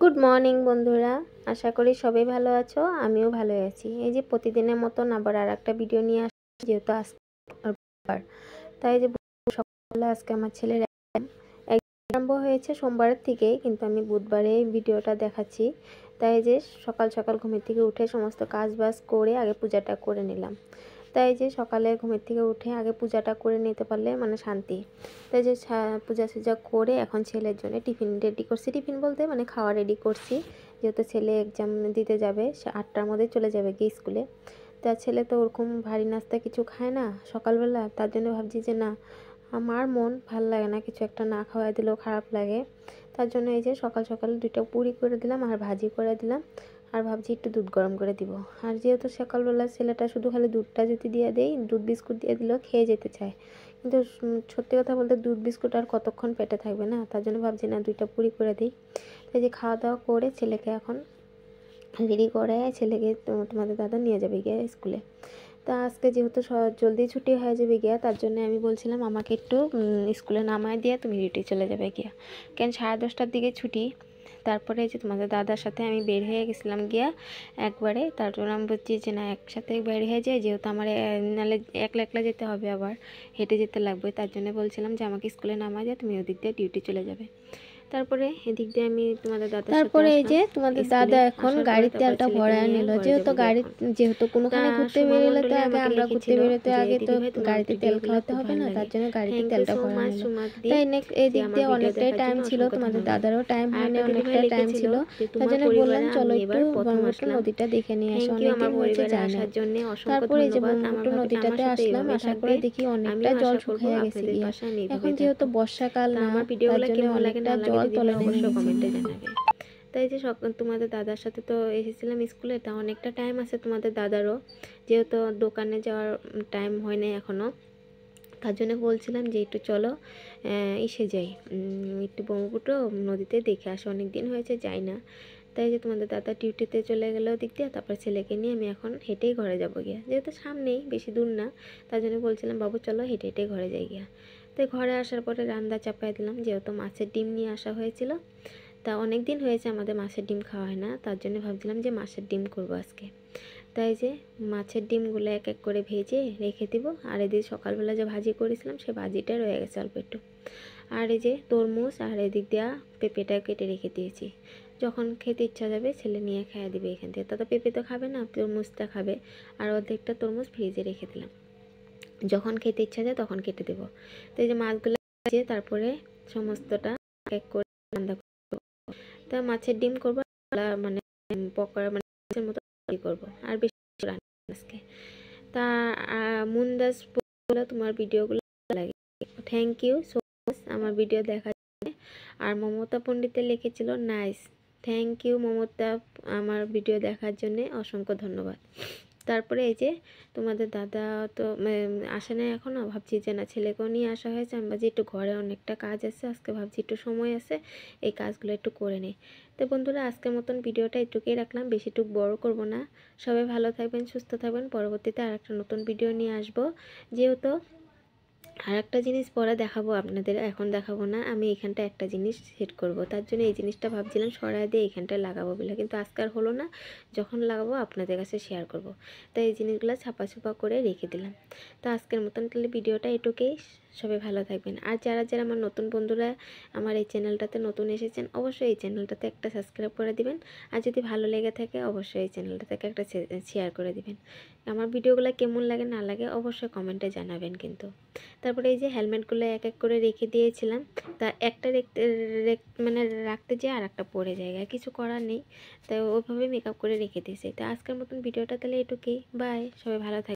Good morning বন্ধুরা, আশা করি সবাই ভালো আছো। আমিও ভালো আছি। এই যে প্রতিদিনের মতন আবার আর একটা ভিডিও নিয়ে আসছি, যেহেতু আজকে রোববার, তাই যে সকালে আজকে আমার ছেলের আরম্ভ হয়েছে সোমবারের থেকেই, কিন্তু আমি বুধবারে ভিডিওটা দেখাচ্ছি। তাই যে সকাল সকাল ঘুমের থেকে উঠে সমস্ত কাজ বাজ করে আগে পূজাটা করে নিলাম। তাই যে সকালে ঘুমের থেকে উঠে আগে পূজাটা করে নিতে পারলে মানে শান্তি। তাই যে পূজা সুজা করে এখন ছেলের জন্য টিফিন রেডি করছি। টিফিন বলতে মানে খাওয়া রেডি করছি, যেহেতু ছেলে এক্সাম দিতে যাবে, সে 8টার মধ্যে চলে যাবে গিয়ে স্কুলে। তা ছেলে তো ওরকম ভারী নাস্তা কিছু খায় না সকালবেলা, তার জন্য ভাবছি যে না, আমার মন ভাল লাগে না, কিছু একটা না খাওয়া দিলেও খারাপ লাগে। তার জন্য এই যে সকাল সকাল 2টা পুরি করে দিলাম আর ভাজি করে দিলাম, আর ভাবছি একটু দুধ গরম করে দিব। আর যেহেতু সকালবেলা ছেলেটা শুধু খালি দুধটা যদি দিয়ে দেই, দুধ বিস্কুট দিয়ে দিলেও খেয়ে যেতে চায়, কিন্তু সত্যি কথা বলতে দুধ বিস্কুট আর কতক্ষণ পেটে থাকবে না, তার জন্য ভাবছি না 2টা পুরি করে দিই। তাই যে খাওয়া দাওয়া করে ছেলেকে এখন রেডি করে ছেলেকে তোমাদের দাদা নিয়ে যাবে গিয়ে স্কুলে। তা আজকে যেহেতু জলদি ছুটি হয়ে যাবে গিয়া, তার জন্য আমি বলছিলাম আমাকে একটু স্কুলে নামায় দিয়ে তুমি ডিউটি চলে যাবে গিয়া, কেন 10:30টার দিকে ছুটি। তারপরে যে তোমাদের দাদার সাথে আমি বের হয়ে গেছিলাম গিয়া একবারে, তার জন্য আমি বলছি যে না একসাথে বের হয়ে যায়, যেহেতু আমার নাহলে একলা একলা যেতে হবে, আবার হেঁটে যেতে লাগবে। তার জন্য বলছিলাম যে আমাকে স্কুলে নামায় দিয়ে তুমি ওদিক দিয়ে ডিউটি চলে যাবে। তারপরে এদিক দিয়ে আমি তোমাদের দাদার তারপরে এই যে তোমাদের দাদা এখন গাড়ির তেলটা ভরায় নিল, যেহেতু কোনোখানে ঘুরতে বেরোলে তো আগে আমরা ঘুরতে বেরোতে আগে তো গাড়িতে তেল খাওয়াতে হবে না, তার জন্য গাড়িতে তেলটা ভরায় নিল। তাই এই দিক দিয়ে অনেকটাই টাইম ছিল, তোমাদের দাদারও টাইম হয়নি, অনেকটা টাইম ছিল। তার জন্য বললাম চলো একটু ব্রহ্মপুত্র নদীটা দেখে নিয়ে আসি, অনেকদিন হয়েছে যাই না। তারপরে এই যে ব্রহ্মপুত্র নদীটাতে আসলাম, আসার পরে দেখি অনেকটা জল শুকিয়ে গেছে গিয়ে। এখন যেহেতু বর্ষাকাল না, তার জন্য অনেকটা জল তলে নেমে কমেন্টে জানাবে। তাই যে তোমাদের দাদার সাথে তো এসেছিলাম স্কুলে, তা অনেকটা টাইম আছে তোমাদের দাদারও, যেহেতু দোকানে যাওয়ার টাইম হয় না এখনও। তার জন্য বলছিলাম যে একটু চলো এসে যাই, একটু ব্রহ্মপুত্র নদীতে দেখে আসো, অনেক দিন হয়েছে যাই না। তাই যে তোমাদের দাদা ডিউটিতে চলে গেল দিক দিয়ে, তারপর ছেলেকে নিয়ে আমি এখন হেঁটেই ঘরে যাবো গিয়া, যেহেতু সামনেই বেশি দূর না। তার জন্য বলছিলাম বাবু চলো হেঁটে হেঁটে ঘরে যাই গিয়া। তাই ঘরে আসার পরে রান্না চাপাই দিলাম, যেহেতু মাছের ডিম নিয়ে আসা হয়েছিল। তা অনেক দিন হয়েছে আমাদের মাছের ডিম খাওয়া হয় না, তার জন্য ভাবছিলাম যে মাছের ডিম করবো আজকে। তাই যে মাছের ডিমগুলো এক এক করে ভেজে রেখে দিব, আর এদিকে সকালবেলা যে ভাজি করেছিলাম সে ভাজিটা রয়ে গেছে অল্প একটু। আর এই যে তরমুজ আর এদিক দেওয়া পেঁপেটা কেটে রেখে দিয়েছি, যখন খেতে ইচ্ছা যাবে ছেলে নিয়ে খেয়ে দিবে এখান থেকে। তা তো পেঁপে তো খাবে না, তরমুজটা খাবে। আর অর্ধেকটা তরমুজ ফ্রিজে রেখে দিলাম, যখন খেতে ইচ্ছা যায় তখন কেটে দেবো। তো এই যে মাছগুলো ভেজে তারপরে সমস্তটা এক করে রান্না করবো। তা মাছের ডিম করবো, মানে পকোড়া মানে মতো করবো, আর বেশি রান্না আজকে। তা মুন্দাজ তোমার ভিডিওগুলো লাগে, থ্যাংক ইউ সো মাচ আমার ভিডিও দেখার জন্য। আর মমতা পণ্ডিতে লিখেছিল নাইস, থ্যাংক ইউ মমতা আমার ভিডিও দেখার জন্য, অসংখ্য ধন্যবাদ। তারপরে এই যে তোমাদের দাদা তো আসে না এখনও, ভাবছি যে না ছেলেকেও নিয়ে আসা হয়েছে, আমি ভাবছি একটু ঘরে অনেকটা কাজ আছে আজকে, ভাবছি একটু সময় আছে এই কাজগুলো একটু করে নিই। তো বন্ধুরা আজকের মতন ভিডিওটা একটুকুই রাখলাম, বেশিটুকু বড় করব না। সবাই ভালো থাকবেন, সুস্থ থাকবেন, পরবর্তীতে আর একটা নতুন ভিডিও নিয়ে আসবো। যেহেতু আর একটা জিনিস পরে দেখাবো আপনাদের, এখন দেখাবো না। আমি এখানটা একটা জিনিস সেট করব, তার জন্য এই জিনিসটা ভাবছিলাম সরাই দিয়ে এখানটায় লাগাবো বলে, কিন্তু আজকাল হলো না। যখন লাগাবো আপনাদের কাছে শেয়ার করব, তাই এই জিনিসগুলো ছাপা ছাপা করে রেখে দিলাম। তো আজকের মতন তাহলে ভিডিওটা এটুকুই, সবাই ভালো থাকবেন। আর যারা যারা আমার নতুন বন্ধুরা আমার এই চ্যানেলটাতে নতুন এসেছেন, অবশ্যই এই চ্যানেলটাতে একটা সাবস্ক্রাইব করে দিবেন, আর যদি ভালো লেগে থাকে অবশ্যই এই চ্যানেলটাতে একটা শেয়ার করে দিবেন। আমার ভিডিওগুলো কেমন লাগে না লাগে অবশ্যই কমেন্টে জানাবেন কিন্তু। তারপরে এই যে হেলমেটগুলো এক এক করে রেখে দিয়েছিলাম, তা একটা মানে রাখতে যেয়ে আর একটা পড়ে যায়, কিছু করার নেই, তাই ওইভাবে মেকআপ করে রেখে দিয়েছি। তা আজকের মতন ভিডিওটা তাহলে এটুকুই, বাই, সবাই ভালো থাকবে।